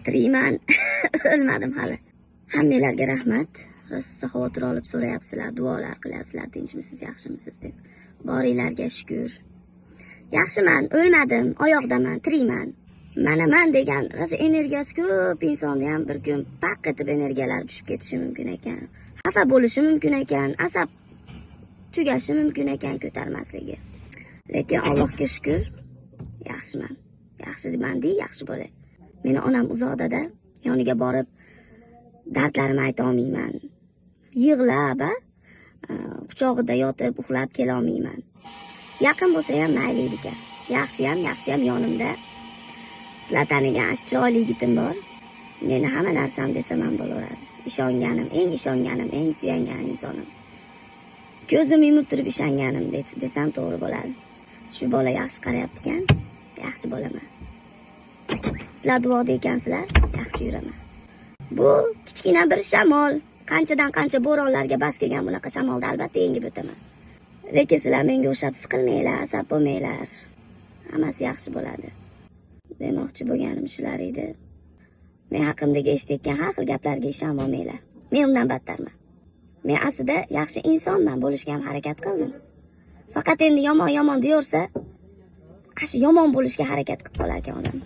Tirikman. O'lmadim hali. Hammanglarga rahmat. Rosa xavotir olib so'rayapsizlar, duolar qilyapsizlar, tinchmisiz, yaxshimisiz deb. Boringlarga shukr. Yaxshiman, o'lmadim, oyoqdaman, tirikman. Manaman degan rosa energiyasi ko'p insonni ham bir kun paq etib energiyalari tushib ketishi mumkin ekan. Xafa bo'lishi mumkin ekan, asab tugashi mumkin ekan ko'tarmasligi. Lekin Allohga shukr, yaxshiman. Yaxshiman-di, yaxshi bo'lay. Meni onam uzoqda-da, yoniga borib dardlarimni ayta olmayman. Yig'lab, quchog'ida yotib uxlab kela olmayman. Yaqin bo'lsa ham mayli ekan. Yaxshi ham yonimda. Sizlar tanigan chiroyli yigitim bor. Meni hamma narsam desam ham bo'laveradi. Ishonganim, eng suyangan insonim. Ko'zim yumib turib ishonganim desam to'g'ri bo'ladi. Shu bola yaxshi qarayapti-kan, yaxshi bo'laman. Sizlar duoda ekansizlar, yaxshi yuraman. Bu kichkina bir shamol. Qanchadan qancha bo'ronlarga bas kelgan bunaqa shamolda albatta yengib o'taman. Lekin sizlar menga o'xshab siqilmanglar, asab bo'lmanglar. Hammasi yaxshi bo'ladi. Demoqchi bo'lganim shular edi. Men haqimdagi eshitgan har xil gaplarga ishonmanglar. Men undan battarman. Men aslida yaxshi insonman, bo'lishga ham harakat qildim. Faqat endi yomon deyorsa, shu yomon bo'lishga harakat qilib qolar ekan odam.